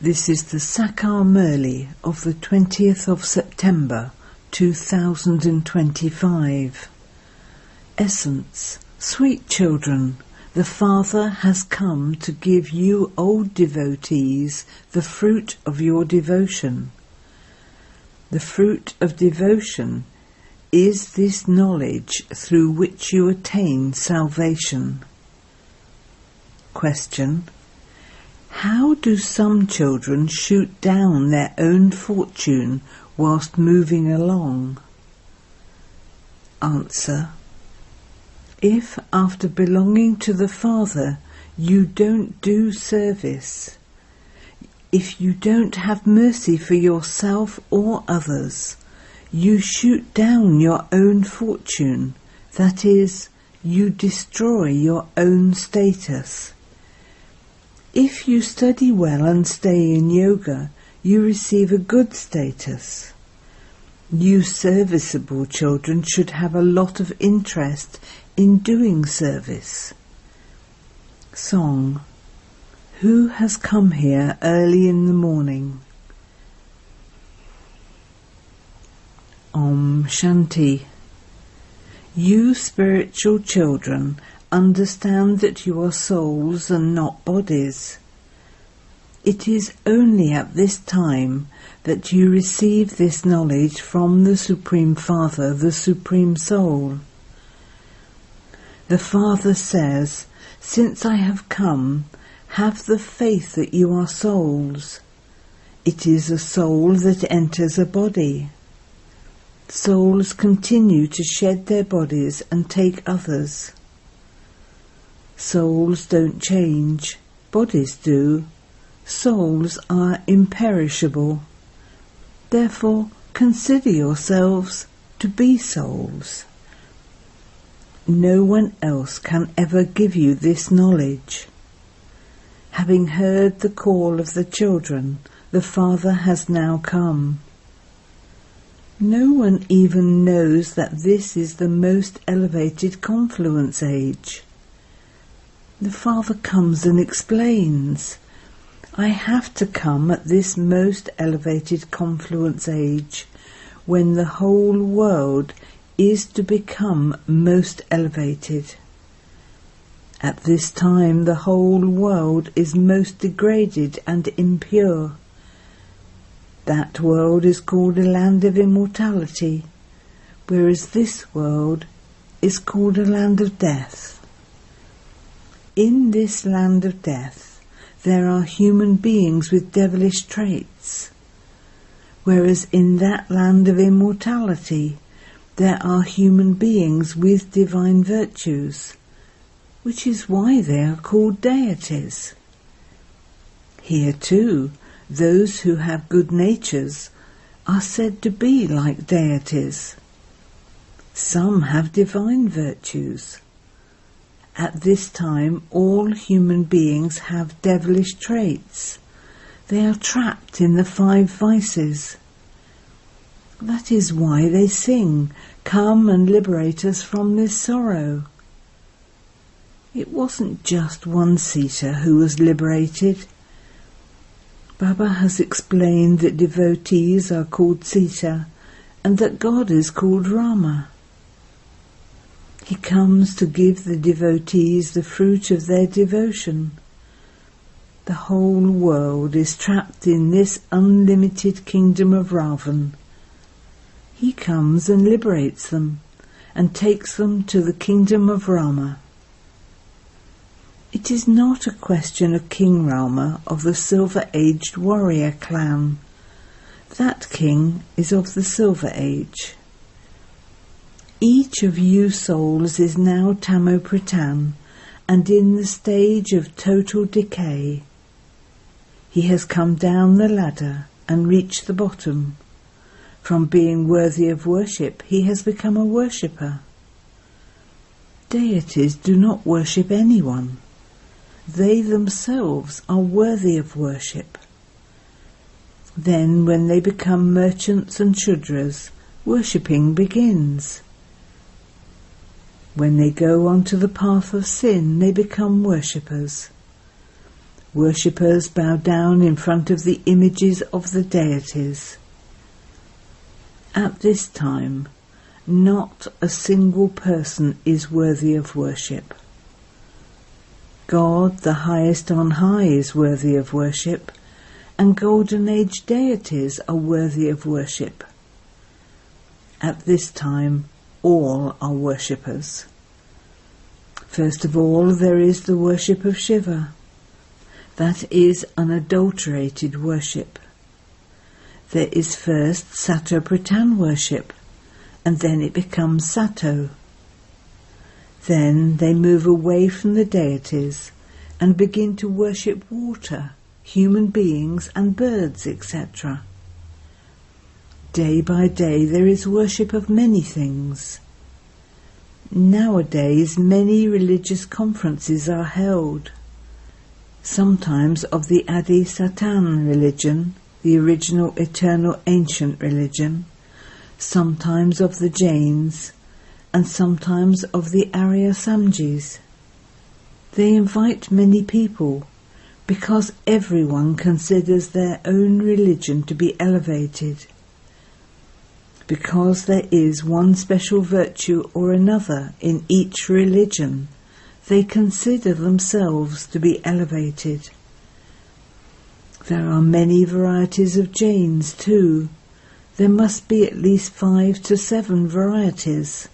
This is the Sakar Murli of the 20th of September 2025. Essence. Sweet children, the Father has come to give you old devotees the fruit of your devotion. The fruit of devotion is this knowledge through which you attain salvation. Question. How do some children shoot down their own fortune whilst moving along? Answer. If after belonging to the Father you don't do service, if you don't have mercy for yourself or others, you shoot down your own fortune, that is, you destroy your own status. If you study well and stay in yoga, you receive a good status. You serviceable children should have a lot of interest in doing service. Song. Who has come here early in the morning? Om Shanti. You spiritual children understand that you are souls and not bodies. It is only at this time that you receive this knowledge from the Supreme Father, the Supreme Soul. The Father says, "Since I have come, have the faith that you are souls." It is a soul that enters a body. Souls continue to shed their bodies and take others. Souls don't change, bodies do. Souls are imperishable. Therefore, consider yourselves to be souls. No one else can ever give you this knowledge. Having heard the call of the children, the Father has now come. No one even knows that this is the most elevated confluence age. The Father comes and explains, I have to come at this most elevated confluence age, when the whole world is to become most elevated. At this time the whole world is most degraded and impure. That world is called a land of immortality, whereas this world is called a land of death. In this land of death, there are human beings with devilish traits, whereas in that land of immortality, there are human beings with divine virtues, which is why they are called deities. Here too, those who have good natures are said to be like deities. Some have divine virtues. At this time, all human beings have devilish traits. They are trapped in the 5 vices. That is why they sing, "Come and liberate us from this sorrow." It wasn't just one Sita who was liberated. Baba has explained that devotees are called Sita and that God is called Rama. He comes to give the devotees the fruit of their devotion. The whole world is trapped in this unlimited kingdom of Ravan. He comes and liberates them and takes them to the kingdom of Rama. It is not a question of King Rama of the silver-aged warrior clan. That king is of the Silver Age. Each of you souls is now Tamopratan and in the stage of total decay. He has come down the ladder and reached the bottom. From being worthy of worship, he has become a worshipper. Deities do not worship anyone. They themselves are worthy of worship. Then, when they become merchants and Shudras, worshipping begins. When they go onto the path of sin, they become worshippers. Worshippers bow down in front of the images of the deities. At this time, not a single person is worthy of worship. God, the highest on high, is worthy of worship, and Golden Age deities are worthy of worship. At this time, all are worshippers. First of all, there is the worship of Shiva. That is unadulterated worship. There is first Sato-Pradhan worship, and then it becomes Sato. Then they move away from the deities and begin to worship water, human beings and birds, etc. Day by day there is worship of many things. Nowadays many religious conferences are held, sometimes of the Adi Satan religion, the original eternal ancient religion, sometimes of the Jains, and sometimes of the Arya Samjis. They invite many people because everyone considers their own religion to be elevated. Because there is one special virtue or another in each religion, they consider themselves to be elevated. There are many varieties of Jains too. There must be at least 5 to 7 varieties.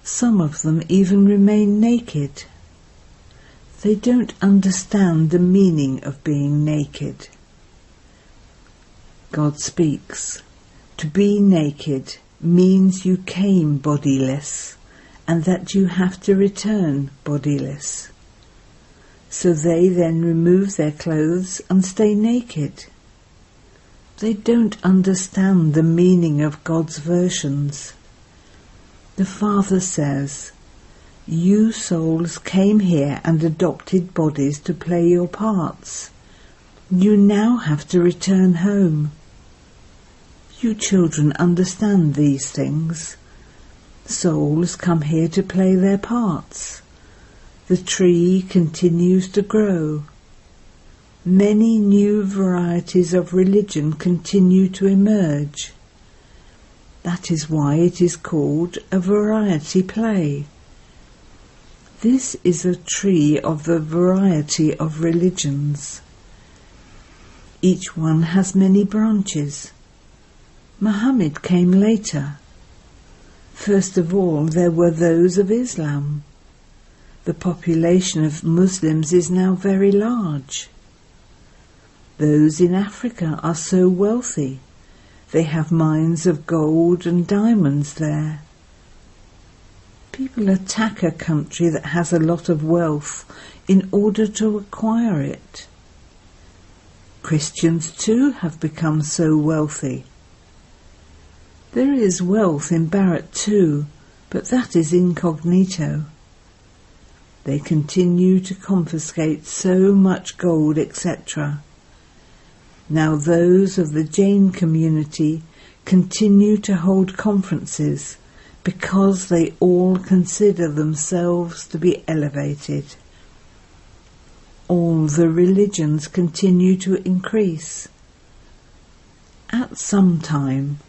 Some of them even remain naked. They don't understand the meaning of being naked. God speaks. To be naked means you came bodiless, and that you have to return bodiless. So they then remove their clothes and stay naked. They don't understand the meaning of God's versions. The Father says, "You souls came here and adopted bodies to play your parts. You now have to return home." You children understand these things. Souls come here to play their parts. The tree continues to grow. Many new varieties of religion continue to emerge. That is why it is called a variety play. This is a tree of the variety of religions. Each one has many branches. Muhammad came later. First of all, there were those of Islam. The population of Muslims is now very large. Those in Africa are so wealthy. They have mines of gold and diamonds there. People attack a country that has a lot of wealth in order to acquire it. Christians too have become so wealthy. There is wealth in Bharat too, but that is incognito. They continue to confiscate so much gold, etc. Now those of the Jain community continue to hold conferences because they all consider themselves to be elevated. All the religions continue to increase. At some time,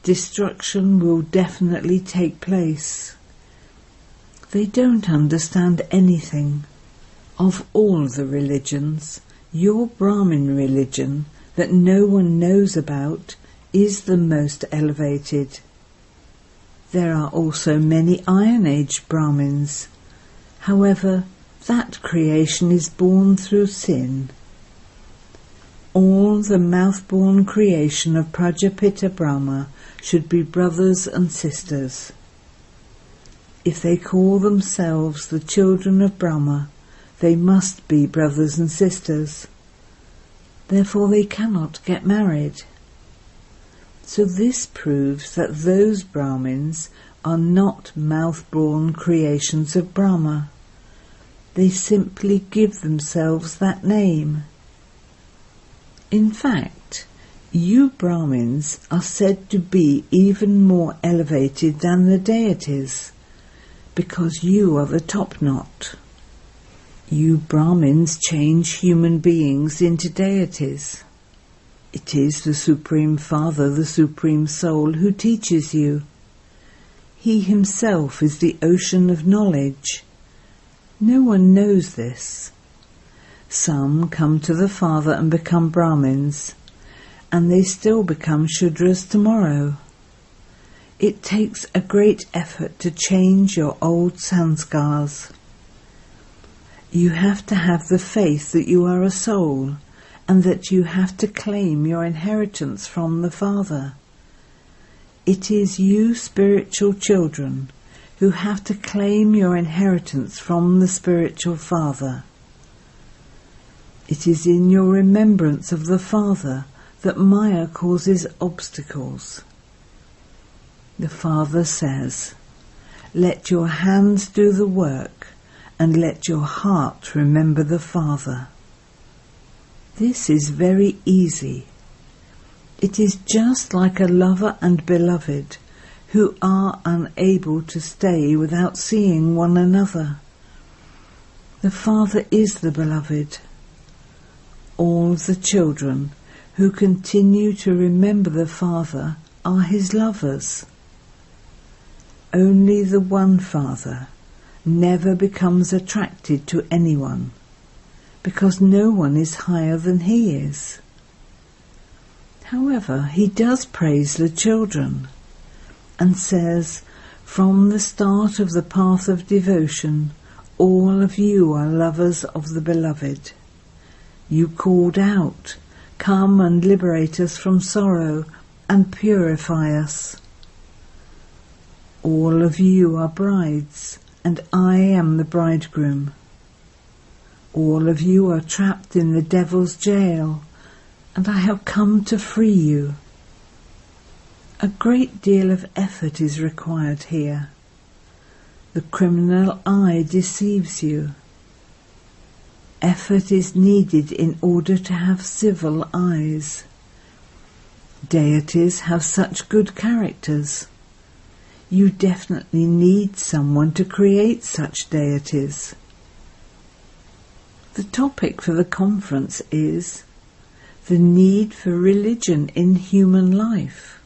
destruction will definitely take place. They don't understand anything. Of all the religions, your Brahmin religion that no one knows about is the most elevated. There are also many Iron Age Brahmins. However, that creation is born through sin. All the mouth-born creation of Prajapita Brahma should be brothers and sisters. If they call themselves the children of Brahma, they must be brothers and sisters. Therefore they cannot get married. So this proves that those Brahmins are not mouth-born creations of Brahma. They simply give themselves that name. In fact, you Brahmins are said to be even more elevated than the deities, because you are the top knot. You Brahmins change human beings into deities. It is the Supreme Father, the Supreme Soul, who teaches you. He himself is the ocean of knowledge. No one knows this. Some come to the Father and become Brahmins, and they still become Shudras tomorrow. It takes a great effort to change your old sanskars. You have to have the faith that you are a soul, and that you have to claim your inheritance from the Father. It is you spiritual children who have to claim your inheritance from the spiritual Father. It is in your remembrance of the Father that Maya causes obstacles. The Father says, "Let your hands do the work, and let your heart remember the Father." This is very easy. It is just like a lover and beloved who are unable to stay without seeing one another. The Father is the beloved. All the children who continue to remember the Father are his lovers. Only the one Father never becomes attracted to anyone, because no one is higher than he is. However, he does praise the children and says, "From the start of the path of devotion, all of you are lovers of the beloved. You called out, 'Come and liberate us from sorrow and purify us.' All of you are brides, and I am the bridegroom. All of you are trapped in the devil's jail, and I have come to free you." A great deal of effort is required here. The criminal eye deceives you. Effort is needed in order to have civil eyes. Deities have such good characters. You definitely need someone to create such deities. The topic for the conference is the need for religion in human life.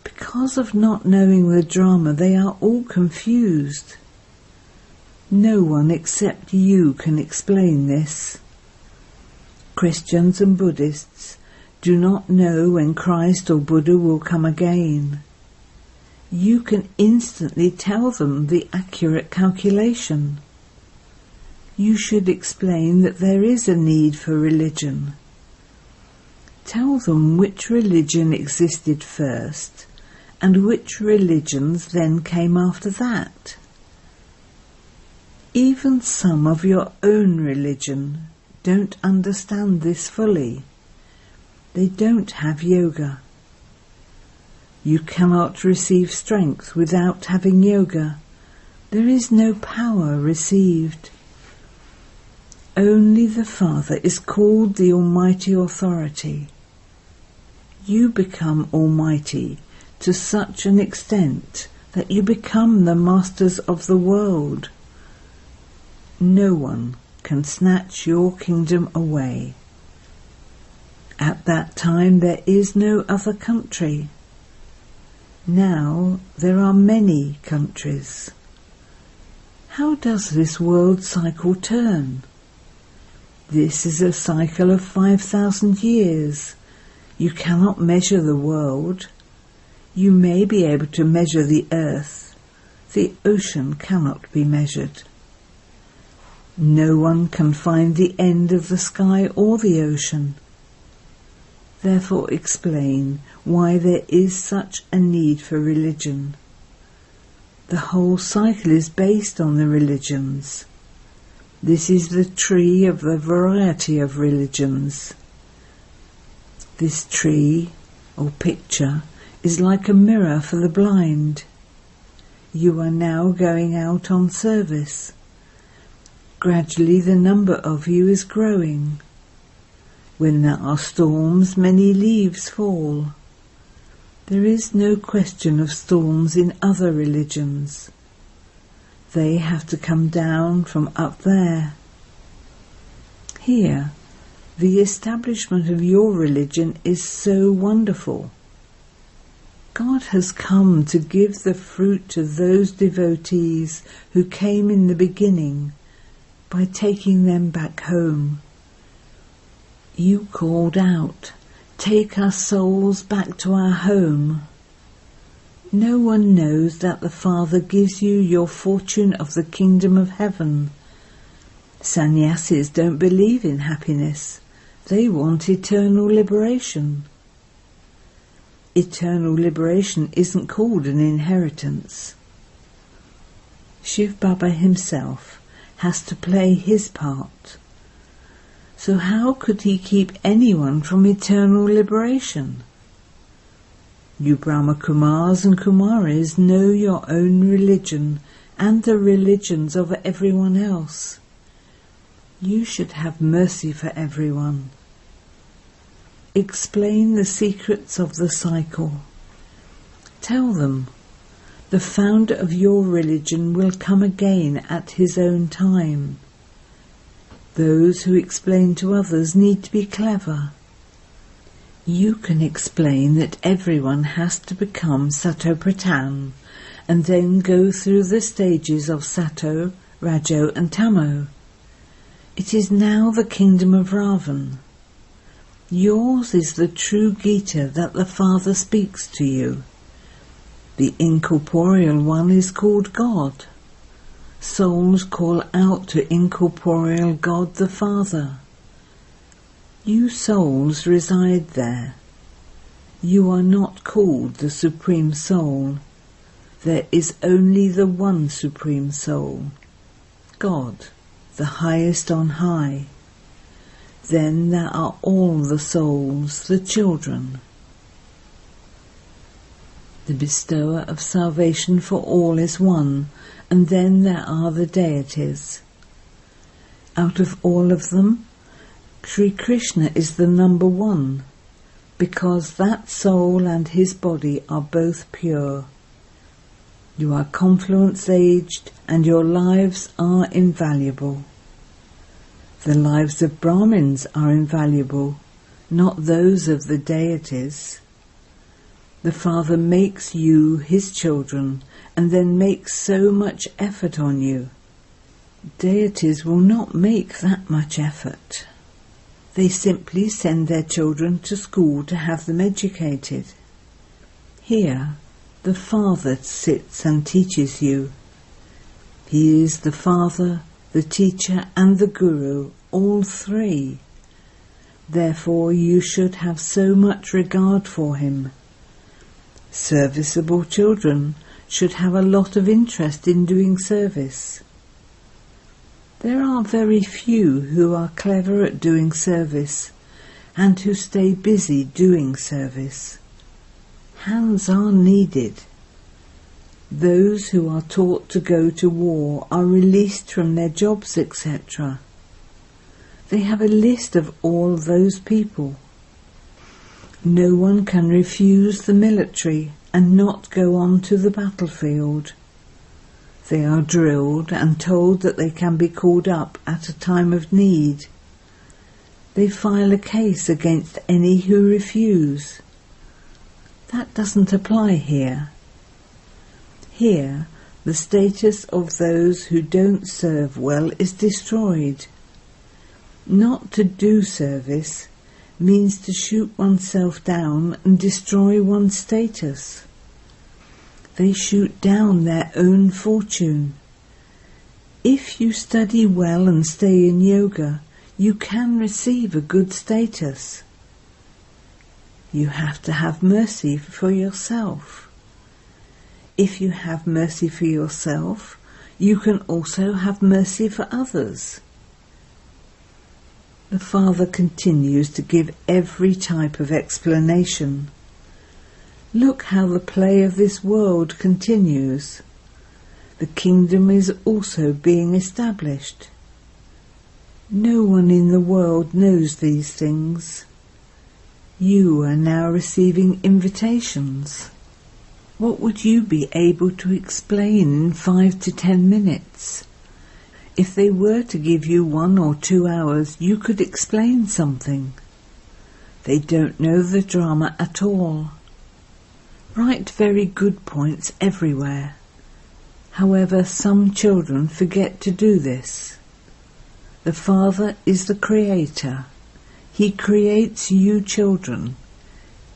Because of not knowing the drama, they are all confused. No one except you can explain this. Christians and Buddhists do not know when Christ or Buddha will come again. You can instantly tell them the accurate calculation. You should explain that there is a need for religion. Tell them which religion existed first and which religions then came after that. Even some of your own religion don't understand this fully. They don't have yoga. You cannot receive strength without having yoga. There is no power received. Only the Father is called the Almighty Authority. You become almighty to such an extent that you become the masters of the world. No one can snatch your kingdom away. At that time there is no other country. Now there are many countries. How does this world cycle turn? This is a cycle of 5,000 years. You cannot measure the world. You may be able to measure the earth. The ocean cannot be measured. No one can find the end of the sky or the ocean. Therefore explain why there is such a need for religion. The whole cycle is based on the religions. This is the tree of the variety of religions. This tree, or picture, is like a mirror for the blind. You are now going out on service. Gradually the number of you is growing. When there are storms, many leaves fall. There is no question of storms in other religions. They have to come down from up there. Here, the establishment of your religion is so wonderful. God has come to give the fruit to those devotees who came in the beginning by taking them back home. You called out, "Take our souls back to our home." No one knows that the Father gives you your fortune of the kingdom of heaven. Sannyasis don't believe in happiness. They want eternal liberation. Eternal liberation isn't called an inheritance. Shiv Baba himself has to play his part. So how could he keep anyone from eternal liberation? You brahmakumaris and kumaris know your own religion and the religions of everyone else. You should have mercy for everyone. Explain the secrets of the cycle. Tell them, the founder of your religion will come again at his own time. Those who explain to others need to be clever. You can explain that everyone has to become Sato Pratan and then go through the stages of Sato, Rajo and Tamo. It is now the kingdom of Ravan. Yours is the true Gita that the Father speaks to you. The incorporeal one is called God. Souls call out to incorporeal God the Father. You souls reside there. You are not called the Supreme Soul. There is only the one Supreme Soul, God, the highest on high. Then there are all the souls, the children. The bestower of salvation for all is one, and then there are the deities. Out of all of them, Sri Krishna is the number one, because that soul and his body are both pure. You are confluence-aged, and your lives are invaluable. The lives of Brahmins are invaluable, not those of the deities. The Father makes you his children, and then makes so much effort on you. Deities will not make that much effort. They simply send their children to school to have them educated. Here, the Father sits and teaches you. He is the Father, the teacher and the Guru, all three. Therefore you should have so much regard for him. Serviceable children should have a lot of interest in doing service. There are very few who are clever at doing service and who stay busy doing service. Hands are needed. Those who are taught to go to war are released from their jobs, etc. They have a list of all those people. No one can refuse the military and not go on to the battlefield. They are drilled and told that they can be called up at a time of need. They file a case against any who refuse. That doesn't apply here. Here, the status of those who don't serve well is destroyed. Not to do service means to shoot oneself down and destroy one's status. They shoot down their own fortune. If you study well and stay in yoga, you can receive a good status. You have to have mercy for yourself. If you have mercy for yourself, you can also have mercy for others. The Father continues to give every type of explanation. Look how the play of this world continues. The kingdom is also being established. No one in the world knows these things. You are now receiving invitations. What would you be able to explain in 5 to 10 minutes? If they were to give you 1 or 2 hours, you could explain something. They don't know the drama at all. Write very good points everywhere. However, some children forget to do this. The Father is the Creator. He creates you children.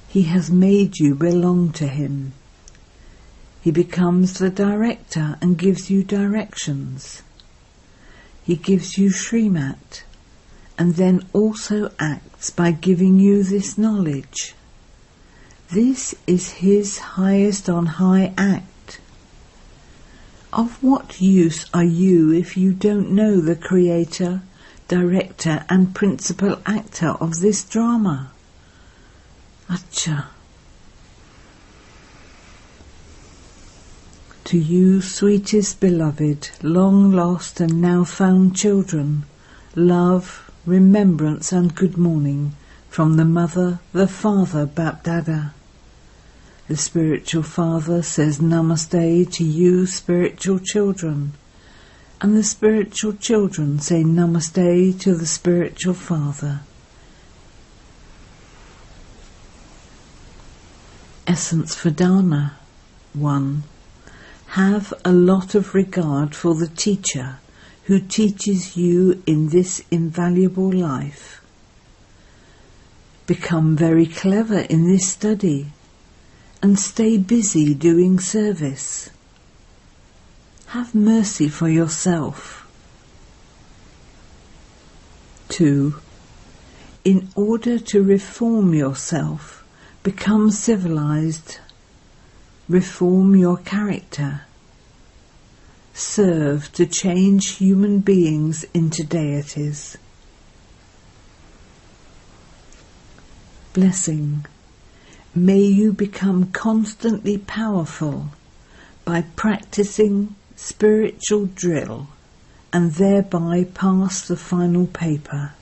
He has made you belong to Him. He becomes the director and gives you directions. He gives you Srimat, and then also acts by giving you this knowledge. This is His highest on high act. Of what use are you if you don't know the Creator, director and principal actor of this drama? Acha. To you, sweetest beloved, long lost and now found children, love, remembrance and good morning from the Mother, the Father, Bapdada. The spiritual Father says Namaste to you, spiritual children, and the spiritual children say Namaste to the spiritual Father. Essence for Dharna 1. Have a lot of regard for the teacher who teaches you in this invaluable life. Become very clever in this study and stay busy doing service. Have mercy for yourself. 2. In order to reform yourself, become civilized. Reform your character. Serve to change human beings into deities. Blessing. May you become constantly powerful by practicing spiritual drill and thereby pass the final paper.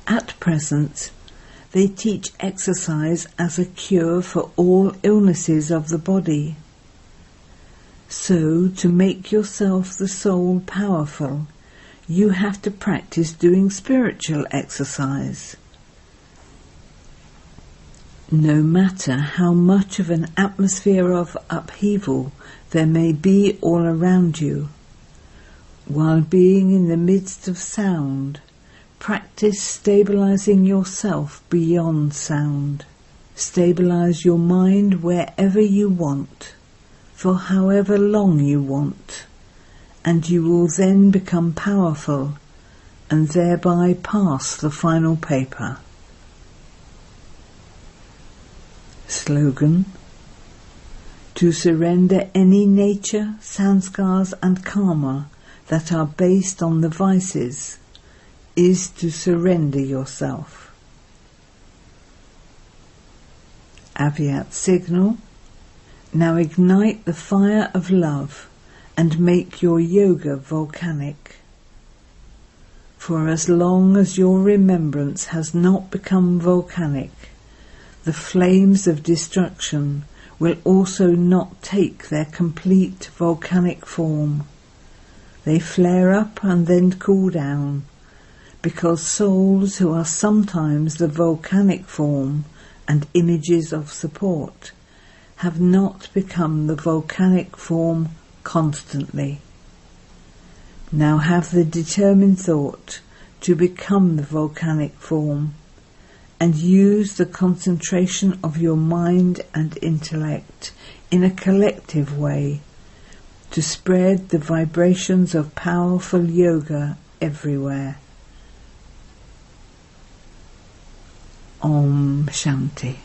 At present, they teach exercise as a cure for all illnesses of the body. So, to make yourself the soul powerful, you have to practice doing spiritual exercise. No matter how much of an atmosphere of upheaval there may be all around you, while being in the midst of sound, practice stabilizing yourself beyond sound. Stabilize your mind wherever you want, for however long you want, and you will then become powerful and thereby pass the final paper. Slogan: to surrender any nature, sanskars and karma that are based on the vices is to surrender yourself. Avyat signal. Now ignite the fire of love and make your yoga volcanic. For as long as your remembrance has not become volcanic, the flames of destruction will also not take their complete volcanic form. They flare up and then cool down, because souls who are sometimes the volcanic form and images of support have not become the volcanic form constantly. Now have the determined thought to become the volcanic form and use the concentration of your mind and intellect in a collective way to spread the vibrations of powerful yoga everywhere. Om Shanti.